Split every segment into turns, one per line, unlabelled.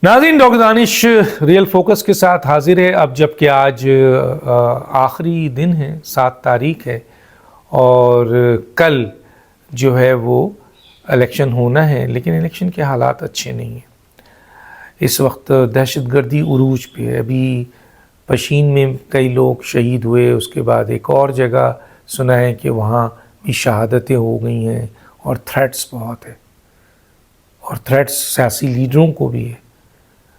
नाज़रीन, doctor Danish real focus के साथ हाजिर है। अब जबकि आज आखिरी दिन है, 7 तारीख है और कल जो है वो इलेक्शन होना है, लेकिन इलेक्शन के हालात अच्छे नहीं हैं। इस वक्त दहशतगर्दी उरूज पे है। अभी पशीन में कई लोग शहीद हुए, उसके बाद एक और जगह सुना है कि वहाँ भी शहादतें हो गई हैं और थ्रेट्स बहुत है, और थ्रेट्स सियासी लीडरों को भी है।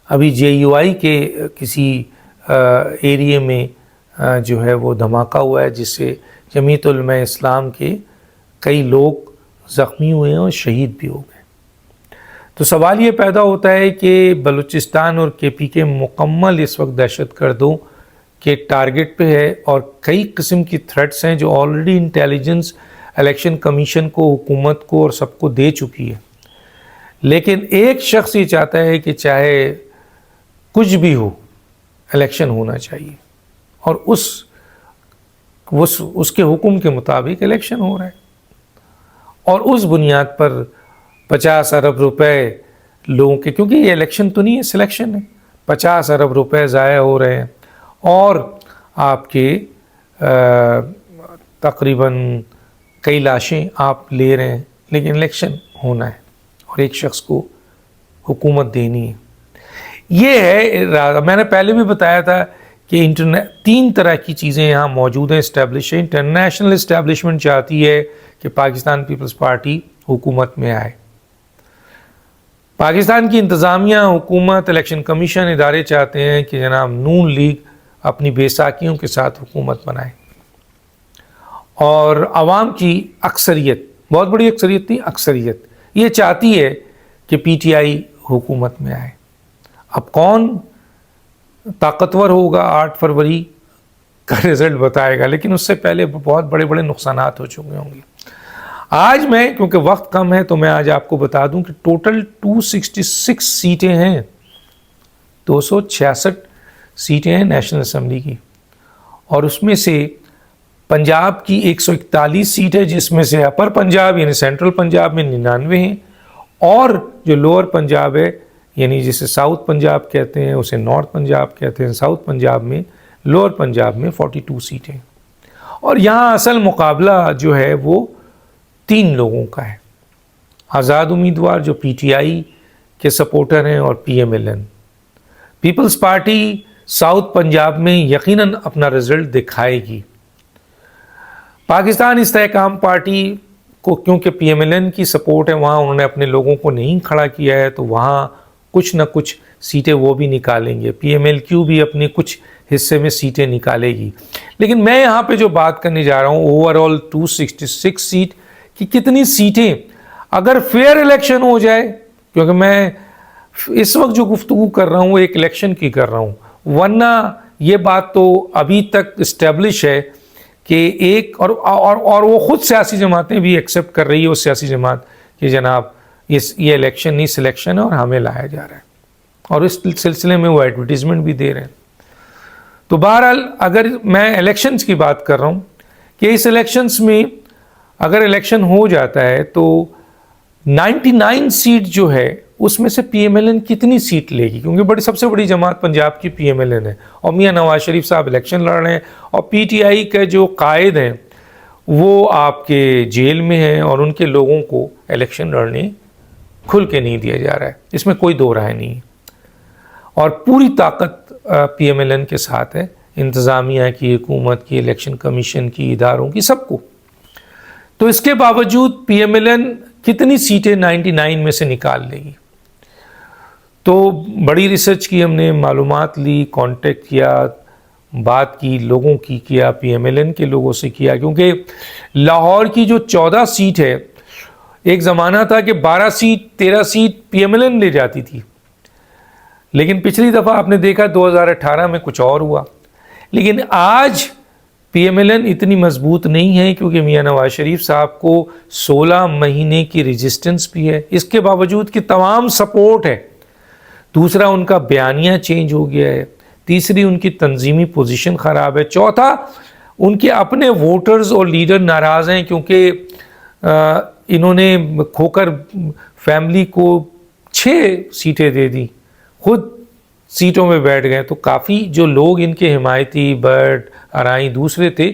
अभी JUI के किसी एरिया में जो है वो धमाका हुआ है, जिससे जमीयत उलमा इस्लाम के कई लोग ज़ख्मी हुए हैं और शहीद भी हो गए। तो सवाल ये पैदा होता है कि बलूचिस्तान और KPK मुकम्मल इस वक्त दहशतगर्दों के टारगेट पे है और कई किस्म की थ्रेट्स हैं जो ऑलरेडी इंटेलिजेंस इलेक्शन कमीशन को, हुकूमत को और सबको दे चुकी है। लेकिन एक शख्स ये चाहता है कि चाहे कुछ भी हो, इलेक्शन होना चाहिए, और उसके हुक्म के मुताबिक इलेक्शन हो रहा है। और उस बुनियाद पर 50 अरब रुपए लोगों के, क्योंकि ये इलेक्शन तो नहीं है, सिलेक्शन है, 50 अरब रुपए ज़ाया हो रहे हैं और आपके तकरीबन कई लाशें आप ले रहे हैं, लेकिन इलेक्शन होना है और एक शख्स को हुकूमत देनी है। ये है, मैंने पहले भी बताया था कि 3 तरह की चीज़ें यहाँ मौजूद हैं। इस्टेब्लिश है, इंटरनेशनल इस्टेब्लिशमेंट चाहती है कि पाकिस्तान पीपल्स पार्टी हुकूमत में आए। पाकिस्तान की इंतज़ामिया, हुकूमत, इलेक्शन कमीशन, इदारे चाहते हैं कि जनाब नून लीग अपनी बेसाखियों के साथ हुकूमत बनाए। और आवाम की अक्सरियत, बहुत बड़ी अक्सरियत नहीं, अक्सरियत ये चाहती है कि PTI हुकूमत में आए। अब कौन ताकतवर होगा 8 फरवरी का रिज़ल्ट बताएगा, लेकिन उससे पहले बहुत बड़े बड़े नुकसानात हो चुके होंगे। आज मैं, क्योंकि वक्त कम है, तो मैं आज आपको बता दूं कि टोटल 266 सीटें हैं, 266 सीटें हैं नेशनल असम्बली की, और उसमें से पंजाब की 141 सीट है, जिसमें से अपर पंजाब यानी सेंट्रल पंजाब में 99 हैं, और जो लोअर पंजाब है यानी जिसे साउथ पंजाब कहते हैं, उसे नॉर्थ पंजाब कहते हैं, साउथ पंजाब में, लोअर पंजाब में 42 सीटें। और यहाँ असल मुकाबला जो है वो 3 लोगों का है। आज़ाद उम्मीदवार जो PTI के सपोर्टर हैं, और PMLN। Peoples party south Punjab में यकीनन अपना रिजल्ट दिखाएगी। पाकिस्तान इस्तेहकाम पार्टी को, क्योंकि PMLN की सपोर्ट है, वहाँ उन्होंने अपने लोगों को नहीं खड़ा किया है, तो वहाँ कुछ न कुछ सीटें वो भी निकालेंगे। PMLQ भी अपने कुछ हिस्से में सीटें निकालेगी। लेकिन मैं यहाँ पे जो बात करने जा रहा हूँ, ओवरऑल 266 सीट की कितनी सीटें अगर फेयर इलेक्शन हो जाए, क्योंकि मैं इस वक्त जो गुफ्तगू कर रहा हूँ एक इलेक्शन की कर रहा हूँ, वरना ये बात तो अभी तक इस्टेब्लिश है कि एक और वो खुद सियासी जमातें भी एक्सेप्ट कर रही है, उस सियासी जमात कि जनाब ये इलेक्शन नहीं, सिलेक्शन है और हमें लाया जा रहा है, और इस सिलसिले में वो एडवर्टीज़मेंट भी दे रहे हैं। तो बहरहाल अगर मैं इलेक्शंस की बात कर रहा हूँ कि इस इलेक्शंस में अगर इलेक्शन हो जाता है तो 99 सीट जो है उसमें से PMLN कितनी सीट लेगी, क्योंकि सबसे बड़ी जमात पंजाब की PMLN है, और मियाँ नवाज शरीफ साहब इलेक्शन लड़ रहे हैं, और PTI के जो कायद हैं वो आपके जेल में हैं, और उनके लोगों को इलेक्शन लड़ने खुल के नहीं दिया जा रहा है, इसमें कोई दो राय नहीं है। और पूरी ताकत PMLN के साथ है, इंतज़ामिया की, हुकूमत की, इलेक्शन कमीशन की, इदारों की, सबको। तो इसके बावजूद PMLN कितनी सीटें 99 में से निकाल लेगी। तो बड़ी रिसर्च की हमने, मालूमात ली, कांटेक्ट किया, बात की, लोगों की किया, PMLN के लोगों से किया, क्योंकि लाहौर की जो 14 सीट है, एक ज़माना था कि 12 सीट 13 सीट PMLN ले जाती थी, लेकिन पिछली दफ़ा आपने देखा 2018 में कुछ और हुआ। लेकिन आज PMLN इतनी मजबूत नहीं है, क्योंकि मियाँ नवाज शरीफ साहब को 16 महीने की रेजिस्टेंस भी है, इसके बावजूद कि तमाम सपोर्ट है। दूसरा, उनका बयानिया चेंज हो गया है। तीसरी, उनकी तंजीमी पोजीशन ख़राब है। चौथा, उनके अपने वोटर्स और लीडर नाराज़ हैं, क्योंकि इन्होंने खोकर फैमिली को 6 सीटें दे दी, खुद सीटों में बैठ गए, तो काफ़ी जो लोग इनके हिमायती, बट, अराई दूसरे थे,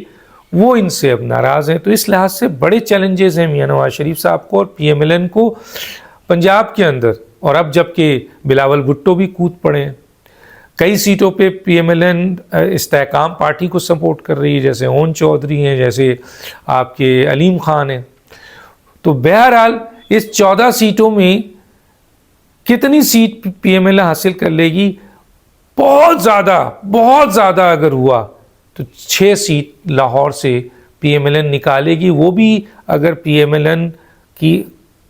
वो इनसे अब नाराज़ हैं। तो इस लिहाज से बड़े चैलेंजेस हैं मियां नवाज शरीफ साहब को और PMLN को पंजाब के अंदर। और अब जबकि बिलावल भुट्टो भी कूद पड़े हैं, कई सीटों पे PMLN इस्तेहकाम पार्टी को सपोर्ट कर रही है, जैसे ओन चौधरी हैं, जैसे आपके अलीम खान हैं। तो बहरहाल इस 14 सीटों में कितनी सीट PMLN हासिल कर लेगी, बहुत ज़्यादा अगर हुआ तो 6 सीट लाहौर से PMLN निकालेगी। वो भी अगर PMLN की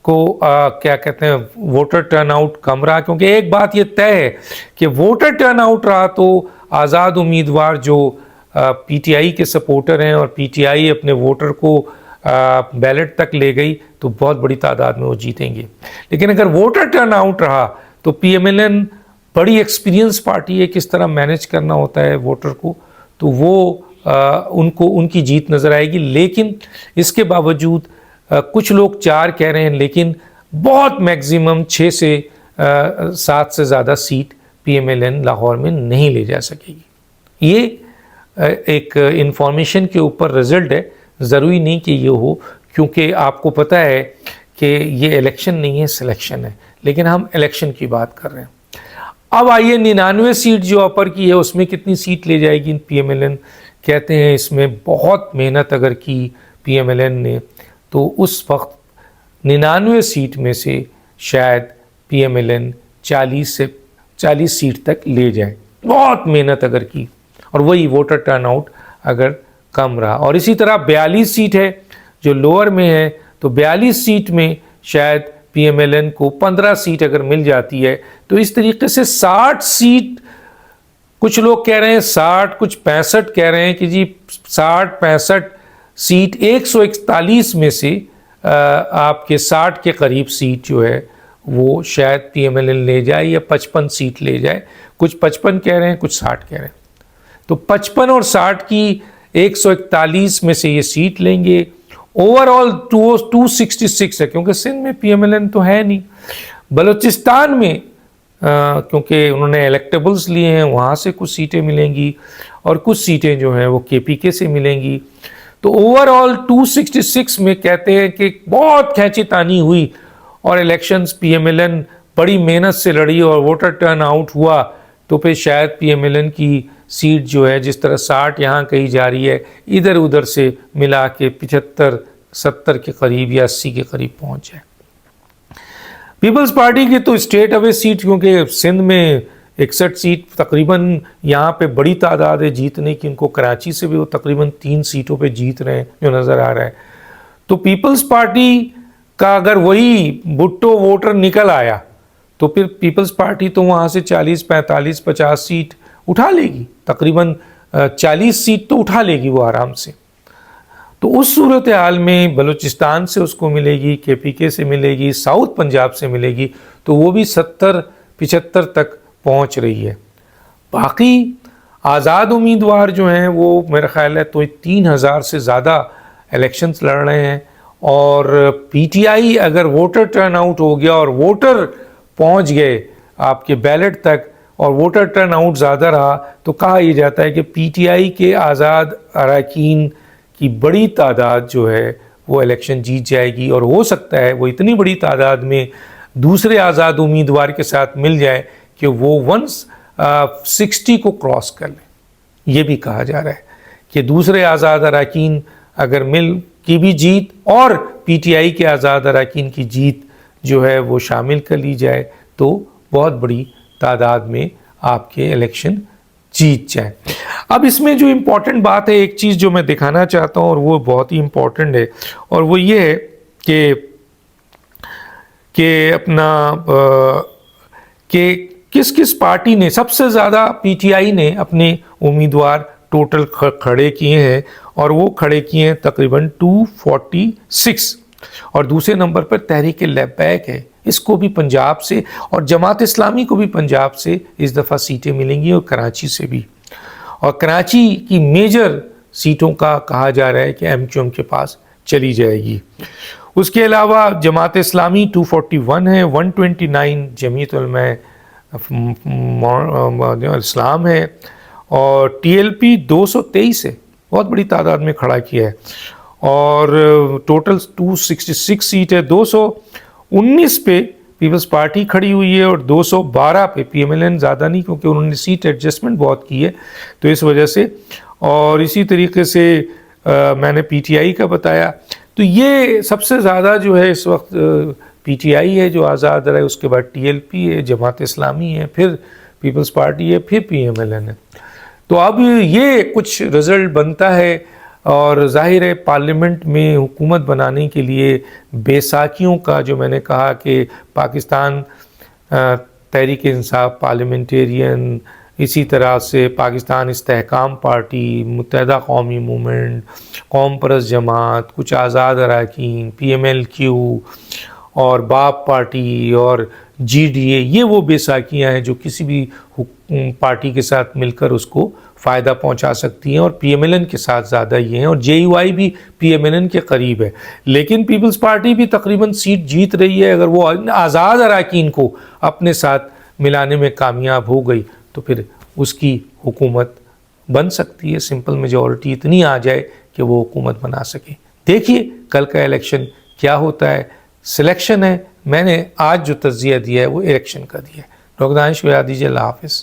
को क्या कहते हैं वोटर टर्नआउट कम रहा, क्योंकि एक बात ये तय है कि वोटर टर्नआउट रहा तो आज़ाद उम्मीदवार जो PTI के सपोर्टर हैं और PTI अपने वोटर को बैलेट तक ले गई तो बहुत बड़ी तादाद में वो जीतेंगे। लेकिन अगर वोटर टर्नआउट रहा तो PMLN बड़ी एक्सपीरियंस पार्टी है, किस तरह मैनेज करना होता है वोटर को, तो वो उनको उनकी जीत नज़र आएगी। लेकिन इसके बावजूद कुछ लोग 4 कह रहे हैं, लेकिन बहुत मैक्सिमम 6 से 7 से ज़्यादा सीट PMLN लाहौर में नहीं ले जा सकेगी। ये एक इंफॉर्मेशन के ऊपर रिजल्ट है, ज़रूरी नहीं कि ये हो, क्योंकि आपको पता है कि ये इलेक्शन नहीं है, सिलेक्शन है। लेकिन हम इलेक्शन की बात कर रहे हैं। अब आइए 99 सीट जो अपर की है उसमें कितनी सीट ले जाएगी PMLN। कहते हैं इसमें बहुत मेहनत अगर की PMLN ने तो उस वक्त 99 सीट में से शायद PMLN 40 सीट तक ले जाए, बहुत मेहनत अगर की, और वही वोटर टर्नआउट अगर कम रहा। और इसी तरह 42 सीट है जो लोअर में है, तो 42 सीट में शायद PMLN को 15 सीट अगर मिल जाती है तो इस तरीके से 60 सीट, कुछ लोग कह रहे हैं 60, कुछ 65 कह रहे हैं कि जी 60-65 सीट 141 में से आपके 60 के करीब सीट जो है वो शायद PMLN ले जाए या 55 सीट ले जाए। कुछ 55 कह रहे हैं, कुछ 60 कह रहे हैं। तो 55 और 60 की 141 में से ये सीट लेंगे। ओवरऑल 266 है, क्योंकि सिंध में PMLN तो है नहीं। बलूचिस्तान में क्योंकि उन्होंने इलेक्टेबल्स लिए हैं, वहाँ से कुछ सीटें मिलेंगी और कुछ सीटें जो हैं वो KPK से मिलेंगी। तो ओवरऑल 266 में कहते हैं कि बहुत खींचतानी हुई और इलेक्शंस PMLN बड़ी मेहनत से लड़ी और वोटर टर्न आउट हुआ, तो फिर शायद PMLN की सीट जो है, जिस तरह 60 यहाँ कही जा रही है, इधर उधर से मिला के 75-70 के करीब या 80 के करीब पहुँच जाए। पीपल्स पार्टी की तो स्टेट अवे सीट, क्योंकि सिंध में 61 सीट तकरीबन यहाँ पे बड़ी तादाद है जीतने की, उनको कराची से भी वो तकरीबन 3 सीटों पे जीत रहे हैं जो नज़र आ रहा है। तो पीपल्स पार्टी का अगर वही भुट्टो वोटर निकल आया तो फिर पीपल्स पार्टी तो वहाँ से 40, 45, 50 सीट उठा लेगी, तकरीबन 40 सीट तो उठा लेगी वो आराम से। तो उस सूरत हाल में बलूचिस्तान से उसको मिलेगी, KPK से मिलेगी, साउथ पंजाब से मिलेगी, तो वो भी 70-75 तक पहुंच रही है। बाकी आज़ाद उम्मीदवार जो हैं वो मेरा ख्याल है तो 3000 से ज़्यादा इलेक्शंस लड़ रहे हैं। और PTI अगर वोटर टर्नआउट हो गया और वोटर पहुंच गए आपके बैलेट तक और वोटर टर्नआउट ज़्यादा रहा, तो कहा यह जाता है कि PTI के आज़ाद अरकान की बड़ी तादाद जो है वो इलेक्शन जीत जाएगी। और हो सकता है वो इतनी बड़ी तादाद में दूसरे आज़ाद उम्मीदवार के साथ मिल जाए कि वो 160 को क्रॉस कर लें। ये भी कहा जा रहा है कि दूसरे आज़ाद अरकान अगर मिल की भी जीत और PTI के आज़ाद अरकान की जीत जो है वो शामिल कर ली जाए तो बहुत बड़ी तादाद में आपके इलेक्शन जीत जाए। अब इसमें जो इम्पोर्टेंट बात है, एक चीज़ जो मैं दिखाना चाहता हूँ और वो बहुत ही इम्पोर्टेंट है, और वो ये है कि अपना कि किस किस पार्टी ने सबसे ज़्यादा PTI ने अपने उम्मीदवार टोटल खड़े किए हैं, और वो खड़े किए हैं तकरीबन 246। और दूसरे नंबर पर तहरीक लब्बैक है, इसको भी पंजाब से, और जमात इस्लामी को भी पंजाब से इस दफ़ा सीटें मिलेंगी और कराची से भी। और कराची की मेजर सीटों का कहा जा रहा है कि MQM के पास चली जाएगी। उसके अलावा जमात इस्लामी 241 है, 129 जमीयत उलमा इस्लाम है, और TLP 223 है, बहुत बड़ी तादाद में खड़ा किया है, और टोटल 266 सीट है। 219 पे पीपल्स पार्टी खड़ी हुई है और 212 पे PMLN, ज़्यादा नहीं क्योंकि उन्होंने सीट एडजस्टमेंट बहुत की है तो इस वजह से। और इसी तरीके से मैंने PTI का बताया, तो ये सबसे ज़्यादा जो है इस वक्त PTI है जो आज़ाद रहा है, उसके बाद TLP है, जमात इस्लामी है, फिर पीपल्स पार्टी है, फिर PMLN है। तो अब ये कुछ रिज़ल्ट बनता है, और जाहिर है पार्लियामेंट में हुकूमत बनाने के लिए बैसाखियों का, जो मैंने कहा कि पाकिस्तान तहरीक इंसाफ पार्लियामेंटेरियन, इसी तरह से पाकिस्तान इस्तेहकाम पार्टी, मुत्तहदा कौमी मूवमेंट, कौम परस्त जमात, कुछ आज़ाद अरकान, PMLQ और बाप पार्टी और GDA, ये वो बैसाखियाँ हैं जो किसी भी पार्टी के साथ मिलकर उसको फ़ायदा पहुंचा सकती हैं, और PMLN के साथ ज़्यादा ये हैं, और JUI भी PMLN के करीब है। लेकिन पीपल्स पार्टी भी तकरीबन सीट जीत रही है। अगर वो आज़ाद अरकान को अपने साथ मिलाने में कामयाब हो गई तो फिर उसकी हुकूमत बन सकती है, सिंपल मेजॉरिटी इतनी आ जाए कि वो हुकूमत बना सके। देखिए कल का इलेक्शन क्या होता है। सिलेक्शन है, मैंने आज जो तज्जिया दिया है वो इलेक्शन का दिया है। डॉक्टर दानिश को याद दीजिए। अल्लाह हाफ़िज़।